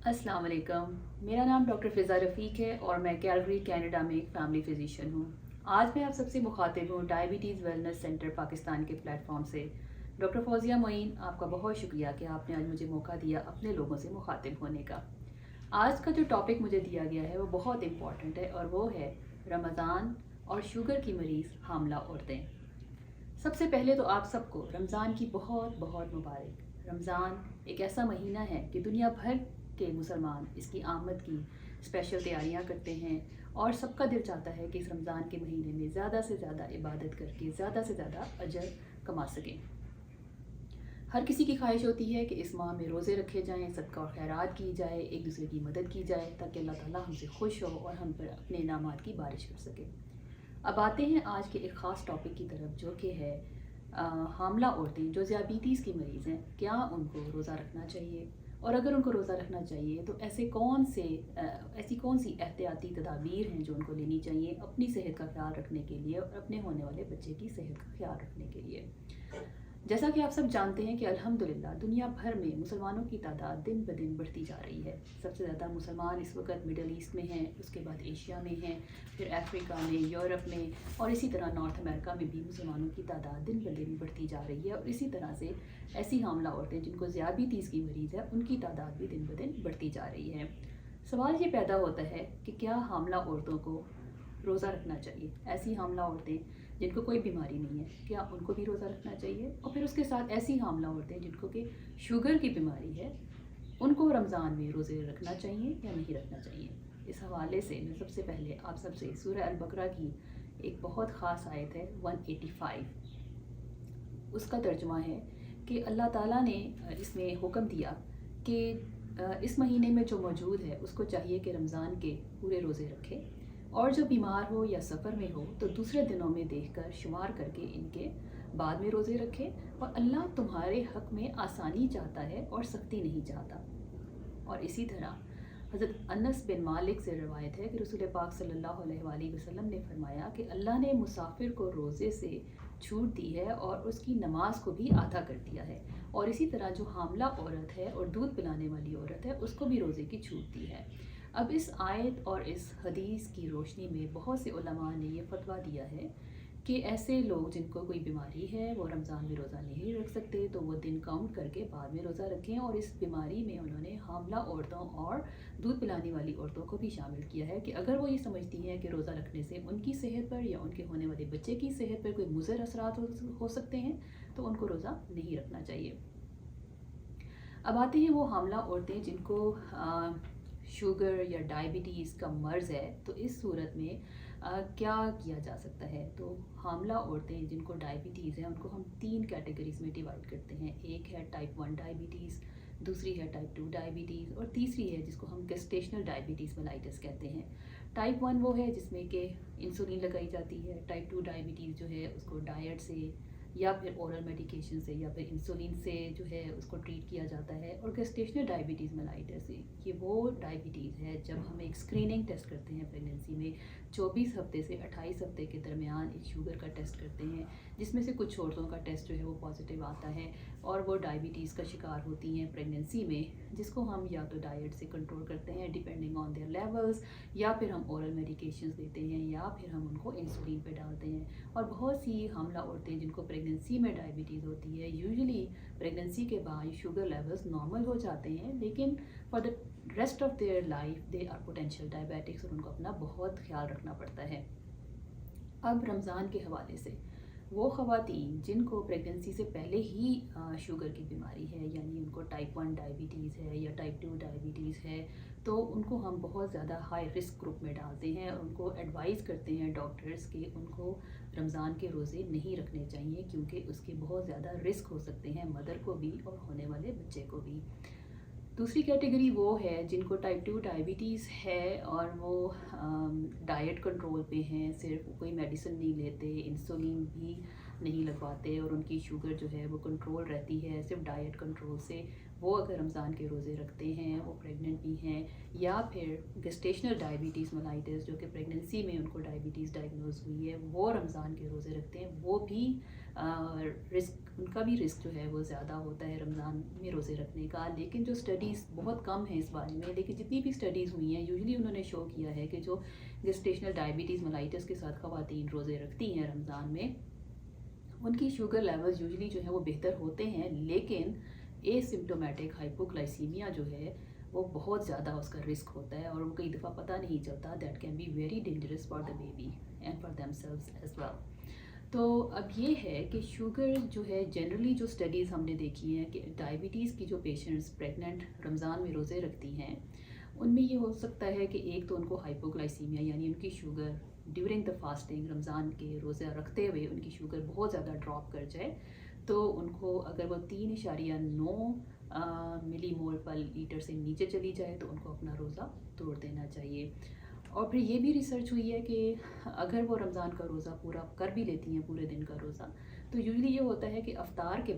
अस्सलाम वालेकुम। मेरा नाम डॉक्टर फ़िज़ा रफ़ीक है और मैं कैलगरी कनाडा में एक फ़ैमिली फ़िज़िशियन हूँ। आज मैं आप सबसे मुखातिब हूँ डायबिटीज़ वेलनेस सेंटर पाकिस्तान के प्लेटफॉर्म से। डॉक्टर फ़ौज़िया मोइन, आपका बहुत शुक्रिया कि आपने आज मुझे मौका दिया अपने लोगों से मुखातिब होने का। आज का जो टॉपिक मुझे दिया गया है वो बहुत इम्पॉर्टेंट है और वो है रमज़ान और शुगर की मरीज़ हामला औरतें। सबसे पहले तो आप सबको रमज़ान की बहुत बहुत मुबारक। रमज़ान एक ऐसा महीना है कि दुनिया भर के मुसलमान इसकी आमद की स्पेशल तैयारियां करते हैं और सबका दिल चाहता है कि इस रमज़ान के महीने में ज़्यादा से ज़्यादा इबादत करके ज़्यादा से ज़्यादा अजर कमा सकें। हर किसी की ख्वाहिश होती है कि इस माह में रोज़े रखे जाएं, सदका और खैरात की जाए, एक दूसरे की मदद की जाए ताकि अल्लाह ताला हमसे खुश हो और हम पर अपने इनामात की बारिश कर सके। अब आते हैं आज के एक ख़ास टॉपिक की तरफ जो कि है हामला औरतें जो ज़ियाबीतीस की मरीज़ हैं, क्या उनको रोज़ा रखना चाहिए? और अगर उनको रोज़ा रखना चाहिए तो ऐसी कौन सी एहतियाती तदाबीर हैं जो उनको लेनी चाहिए अपनी सेहत का ख्याल रखने के लिए और अपने होने वाले बच्चे की सेहत का ख्याल रखने के लिए। जैसा कि आप सब जानते हैं कि अल्हम्दुलिल्लाह दुनिया भर में मुसलमानों की तादाद दिन ब दिन बढ़ती जा रही है। सबसे ज़्यादा मुसलमान इस वक्त मिडल ईस्ट में हैं, उसके बाद एशिया में हैं, फिर अफ्रीका में, यूरोप में और इसी तरह नॉर्थ अमेरिका में भी मुसलमानों की तादाद दिन ब दिन बढ़ती जा रही है। और इसी तरह से ऐसी हामला औरतें जिनको ज़ियाबीतीस की मरीज़ है उनकी तादाद भी दिन ब दिन बढ़ती जा रही है। सवाल ये पैदा होता है कि क्या हामला औरतों को रोज़ा रखना चाहिए? ऐसी हामला औरतें जिनको कोई बीमारी नहीं है, क्या उनको भी रोज़ा रखना चाहिए? और फिर उसके साथ ऐसी हामला औरतें जिनको कि शुगर की बीमारी है, उनको रमज़ान में रोज़े रखना चाहिए या नहीं रखना चाहिए? इस हवाले से मैं सबसे पहले आप सबसे सूरह अल बकरा की एक बहुत ख़ास आयत है 185, उसका तर्जुमा है कि अल्लाह ताला ने इसमें हुक्म दिया कि इस महीने में जो मौजूद है उसको चाहिए कि रमज़ान के पूरे रोज़े रखे और जो बीमार हो या सफ़र में हो तो दूसरे दिनों में देखकर शुमार करके इनके बाद में रोज़े रखे। और अल्लाह तुम्हारे हक़ में आसानी चाहता है और सख्ती नहीं चाहता। और इसी तरह हज़रत अनस बिन मालिक से रवायत है कि रसूल पाक सल्लल्लाहु अलैहि वसल्लम ने फरमाया कि अल्लाह ने मुसाफिर को रोज़े से छूट दी है और उसकी नमाज को भी आधा कर दिया है। और इसी तरह जो हामला औरत है और दूध पिलाने वाली औरत है उसको भी रोज़े की छूट दी है। अब इस आयत और इस हदीस की रोशनी में बहुत से उलमा ने ये फतवा दिया है कि ऐसे लोग जिनको कोई बीमारी है वो रमज़ान में रोज़ा नहीं रख सकते तो वो दिन काउंट करके बाद में रोज़ा रखें। और इस बीमारी में उन्होंने हामला औरतों और दूध पिलाने वाली औरतों को भी शामिल किया है कि अगर वो ये समझती हैं कि रोज़ा रखने से उनकी सेहत पर या उनके होने वाले बच्चे की सेहत पर कोई मुज़र असरात हो सकते हैं तो उनको रोज़ा नहीं रखना चाहिए। अब आते हैं वो हामला औरतें जिनको शुगर या डायबिटीज़ का मर्ज़ है, तो इस सूरत में क्या किया जा सकता है? तो हामला औरतें जिनको डायबिटीज़ है उनको हम 3 कैटेगरीज़ में डिवाइड करते हैं। एक है टाइप 1 डायबिटीज़, दूसरी है टाइप 2 डायबिटीज़ और तीसरी है जिसको हम गेस्टेशनल डायबिटीज़ मेलाइटस कहते हैं। टाइप 1 वो है जिसमें कि इंसुलिन लगाई जाती है। टाइप 2 डायबिटीज़ जो है उसको डाइट से या फिर ओरल मेडिकेशन से या फिर इंसुलिन से जो है उसको ट्रीट किया जाता है। और गेस्टेशनल डायबिटीज़ मेलाइटस ये वो डायबिटीज़ है जब हम एक स्क्रीनिंग टेस्ट करते हैं प्रेगनेंसी में 24 हफ्ते से 28 हफ्ते के दरमियान एक शुगर का टेस्ट करते हैं, जिसमें से कुछ औरतों का टेस्ट जो है वो पॉजिटिव आता है और वो डायबिटीज़ का शिकार होती हैं प्रेगनेंसी में, जिसको हम या तो डाइट से कंट्रोल करते हैं डिपेंडिंग ऑन देयर लेवल्स, या फिर हम ओरल मेडिकेशंस देते हैं, या फिर हम उनको इंसुलिन पे डालते हैं। और बहुत सी हामला औरतें जिनको प्रेगनेंसी में डायबिटीज़ होती है, यूजुअली प्रेगनेंसी के बाद शुगर लेवल्स नॉर्मल हो जाते हैं, लेकिन for the rest of their life they are potential diabetics और उनको अपना बहुत ख्याल रखना पड़ता है। अब रमज़ान के हवाले से वो ख़वातीन जिनको प्रेगनेंसी से पहले ही शुगर की बीमारी है, यानी उनको टाइप 1 डायबिटीज़ है या टाइप 2 डायबिटीज़ है, तो उनको हम बहुत ज़्यादा हाई रिस्क ग्रुप में डालते हैं और उनको एडवाइस करते हैं डॉक्टर्स कि उनको रमज़ान के रोज़े नहीं रखने चाहिए क्योंकि उसके बहुत ज़्यादा रिस्क हो सकते हैं मदर को भी और होने वाले बच्चे को भी। दूसरी कैटेगरी वो है जिनको टाइप 2 डायबिटीज़ है और वो डाइट कंट्रोल पे हैं, सिर्फ कोई मेडिसिन नहीं लेते, इंसुलिन भी नहीं लगवाते और उनकी शुगर जो है वो कंट्रोल रहती है सिर्फ डाइट कंट्रोल से। وہ اگر رمضان کے روزے رکھتے ہیں، وہ پریگننٹ بھی ہیں، یا پھر گسٹیشنل ڈائبٹیز ملائٹس جو کہ پریگننسی میں ان کو ڈائبٹیز ڈائگنوز ہوئی ہے، وہ رمضان کے روزے رکھتے ہیں، وہ بھی رسک، ان کا بھی رسک جو ہے وہ زیادہ ہوتا ہے رمضان میں روزے رکھنے کا. لیکن جو اسٹڈیز بہت کم ہیں اس بارے میں، لیکن جتنی بھی اسٹڈیز ہوئی ہیں یوزلی انہوں نے شو کیا ہے کہ جو گسٹیشنل ڈائبٹیز ملائٹس کے ساتھ خواتین روزے رکھتی ہیں رمضان میں، ان کی شوگر لیولز یوزلی جو ہیں وہ بہتر ہوتے ہیں، لیکن اے سمپٹومیٹک ہائپوگلائسیمیا جو ہے وہ بہت زیادہ اس کا رسک ہوتا ہے، اور ان کو کئی دفعہ پتہ نہیں چلتا. That can be very dangerous for the baby and for themselves as well. تو اب یہ ہے کہ شوگر جو ہے جنرلی جو اسٹڈیز ہم نے دیکھی ہیں کہ ڈائبٹیز کی جو پیشنٹس پریگننٹ رمضان میں روزے رکھتی ہیں، ان میں یہ ہو سکتا ہے کہ ایک تو ان کو ہائپوگلائسیمیا یعنی ان کی شوگر ڈیورنگ دا فاسٹنگ رمضان کے روزہ رکھتے ہوئے ان کی شوگر بہت زیادہ ڈراپ کر جائے، تو ان کو اگر وہ 3.9 ملی مول پر لیٹر سے نیچے چلی جائے تو ان کو اپنا روزہ توڑ دینا چاہیے. اور پھر یہ بھی ریسرچ ہوئی ہے کہ اگر وہ رمضان کا روزہ پورا کر بھی لیتی ہیں، پورے دن کا روزہ، تو یوزلی یہ ہوتا ہے کہ افطار کے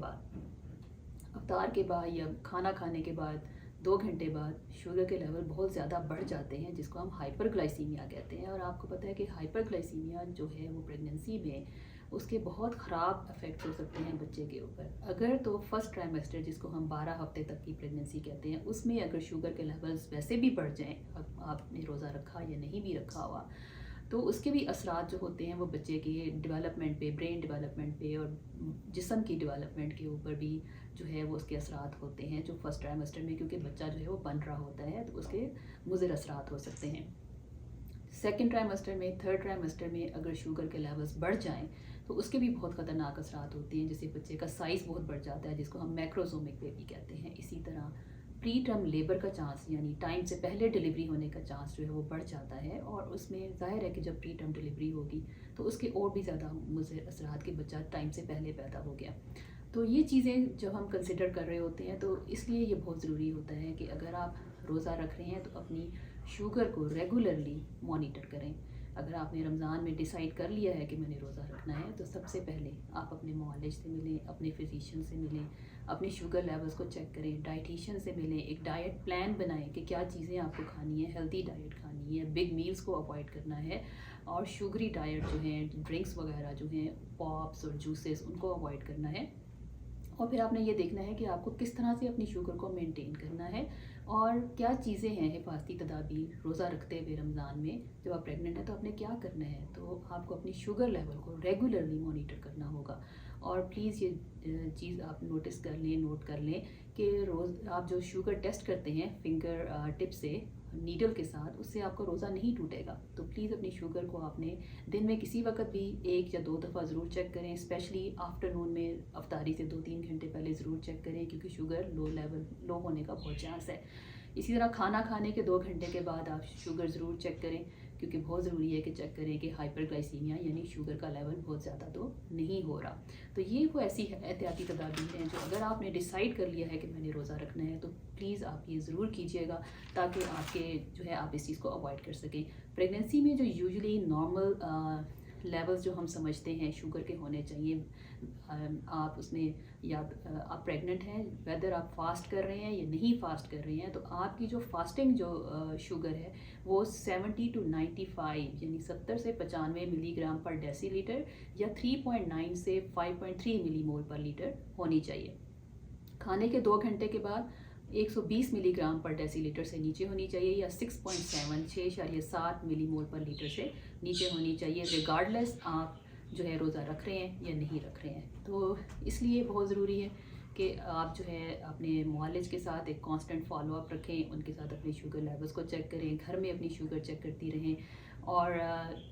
بعد یا کھانا کھانے کے بعد 2 گھنٹے بعد شوگر کے لیول بہت زیادہ بڑھ جاتے ہیں، جس کو ہم ہائپر گلائسیمیا کہتے ہیں. اور آپ کو پتہ ہے کہ ہائپر گلائسیمیا جو ہے وہ پریگننسی میں اس کے بہت خراب افیکٹس ہو سکتے ہیں بچے کے اوپر. اگر تو فرسٹ ٹرائمیسٹر جس کو ہم 12 ہفتے تک کی پریگننسی کہتے ہیں، اس میں اگر شوگر کے لیولز ویسے بھی بڑھ جائیں، اب آپ نے روزہ رکھا یا نہیں بھی رکھا ہوا، تو اس کے بھی اثرات جو ہوتے ہیں وہ بچے کے ڈیولپمنٹ پہ، برین ڈیولپمنٹ پہ اور جسم کی ڈیولپمنٹ کے اوپر بھی جو ہے وہ اس کے اثرات ہوتے ہیں جو فرسٹ ٹرائمیسٹر میں، کیونکہ بچہ جو ہے وہ بن رہا ہوتا ہے تو اس کے مضر اثرات ہو سکتے ہیں. سیکنڈ ٹرائمیسٹر میں، تھرڈ ٹرائمیسٹر میں اگر شوگر کے لیولز بڑھ جائیں تو اس کے بھی بہت خطرناک اثرات ہوتے ہیں، جیسے بچے کا سائز بہت بڑھ جاتا ہے جس کو ہم میکروزومک بیبی کہتے ہیں. اسی طرح پری ٹرم لیبر کا چانس یعنی ٹائم سے پہلے ڈلیوری ہونے کا چانس جو ہے وہ بڑھ جاتا ہے، اور اس میں ظاہر ہے کہ جب پری ٹرم ڈلیوری ہوگی تو اس کے اور بھی زیادہ مضر اثرات کہ بچہ ٹائم سے پہلے پیدا ہو گیا. تو یہ چیزیں جب ہم کنسیڈر کر رہے ہوتے ہیں تو اس لیے یہ بہت ضروری ہوتا ہے کہ اگر آپ روزہ رکھ رہے ہیں تو اپنی شوگر کو ریگولرلی مانیٹر کریں. اگر آپ نے رمضان میں ڈیسائیڈ کر لیا ہے کہ میں نے روزہ رکھنا ہے تو سب سے پہلے آپ اپنے معالج سے ملیں، اپنے فزیشین سے ملیں، اپنی شوگر لیولز کو چیک کریں، ڈائٹیشین سے ملیں، ایک ڈائٹ پلان بنائیں کہ کیا چیزیں آپ کو کھانی ہے، ہیلتھی ڈائٹ کھانی ہے، بگ میلز کو اوائڈ کرنا ہے، اور شوگری ڈائٹ جو ہیں، ڈرنکس وغیرہ جو ہیں، پاپس اور جوسز، ان کو اوائڈ کرنا ہے. اور پھر آپ نے یہ دیکھنا ہے کہ آپ کو کس طرح سے اپنی شوگر کو مینٹین کرنا ہے اور کیا چیزیں ہیں حفاظتی تدابیر روزہ رکھتے ہوئے رمضان میں. جب آپ پریگننٹ ہیں تو آپ نے کیا کرنا ہے، تو آپ کو اپنی شوگر لیول کو ریگولرلی مانیٹر کرنا ہوگا. اور پلیز یہ چیز آپ نوٹس کر لیں، نوٹ کر لیں کہ روز آپ جو شوگر ٹیسٹ کرتے ہیں فنگر ٹپ سے، نیڈل کے ساتھ، اس سے آپ کو روزہ نہیں ٹوٹے گا. تو پلیز اپنی شوگر کو آپ نے دن میں کسی وقت بھی 1 یا 2 دفعہ ضرور چیک کریں، اسپیشلی آفٹرنون میں افطاری سے 2-3 گھنٹے پہلے ضرور چیک کریں، کیونکہ شوگر لو ہونے کا بہت چانس ہے. اسی طرح کھانا کھانے کے 2 گھنٹے کے بعد آپ شوگر ضرور چیک کریں، کیونکہ بہت ضروری ہے کہ چیک کریں کہ ہائپر گلائسیمیا یعنی شوگر کا لیول بہت زیادہ تو نہیں ہو رہا. تو یہ وہ ایسی احتیاطی تدابیر ہیں جو اگر آپ نے ڈیسائیڈ کر لیا ہے کہ میں نے روزہ رکھنا ہے تو پلیز آپ یہ ضرور کیجیے گا تاکہ آپ کے جو ہے آپ اس چیز کو اوائڈ کر سکیں. پریگننسی میں جو یوزلی نارمل لیولز جو ہم سمجھتے ہیں شوگر کے ہونے چاہیے، آپ اس میں یا آپ پریگننٹ ہیں، ویدر آپ فاسٹ کر رہے ہیں یا نہیں فاسٹ کر رہے ہیں، تو آپ کی جو فاسٹنگ جو شوگر ہے وہ 70 to 95 یعنی 70 سے 95 ملی گرام پر ڈیسی لیٹر یا 3.9 سے 5.3 ملی مول پر لیٹر ہونی چاہیے. کھانے کے 2 گھنٹے کے بعد 120 ملی گرام پر ڈیسی لیٹر سے نیچے ہونی چاہیے، یا 6.7 ملی مول پر لیٹر سے نیچے ہونی چاہیے، ریگارڈلیس آپ جو ہے روزہ رکھ رہے ہیں یا نہیں رکھ رہے ہیں. تو اس لیے بہت ضروری ہے کہ آپ جو ہے اپنے معالج کے ساتھ ایک کانسٹنٹ فالو اپ رکھیں، ان کے ساتھ اپنی شوگر لیولز کو چیک کریں، گھر میں اپنی شوگر چیک کرتی رہیں. اور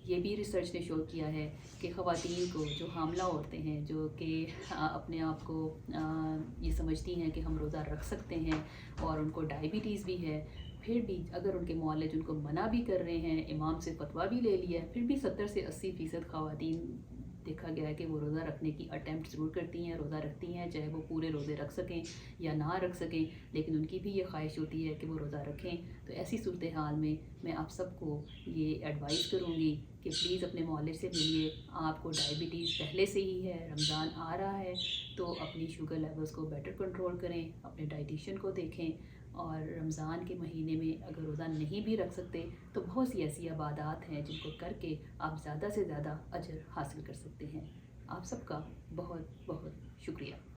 یہ بھی ریسرچ نے شو کیا ہے کہ خواتین کو جو حاملہ عورتیں ہیں جو کہ اپنے آپ کو یہ سمجھتی ہیں کہ ہم روزہ رکھ سکتے ہیں اور ان کو ڈائبٹیز بھی ہے، پھر بھی اگر ان کے معالج ان کو منع بھی کر رہے ہیں، امام سے فتویٰ بھی لے لیا ہے، پھر بھی 70 سے 80% خواتین देखा गया है कि वो रोज़ा रखने की अटेम्प्ट ज़रूर करती हैं, रोज़ा रखती हैं, चाहे वो पूरे रोज़े रख सकें या ना रख सकें, लेकिन उनकी भी ये ख्वाहिश होती है कि वो रोज़ा रखें। तो ऐसी सूरत हाल में मैं आप सबको ये एडवाइस करूँगी कि प्लीज़ अपने मौलिक से मिलिए। आपको डायबिटीज़ पहले से ही है, रमज़ान आ रहा है, तो अपनी शुगर लेवल्स को बेटर कंट्रोल करें, अपने डाइटिशियन को देखें, और रमज़ान के महीने में अगर रोज़ा नहीं भी रख सकते तो बहुत सी ऐसी इबादत हैं जिनको करके आप ज़्यादा से ज़्यादा अजर हासिल कर सकते हैं। आप सबका बहुत बहुत शुक्रिया।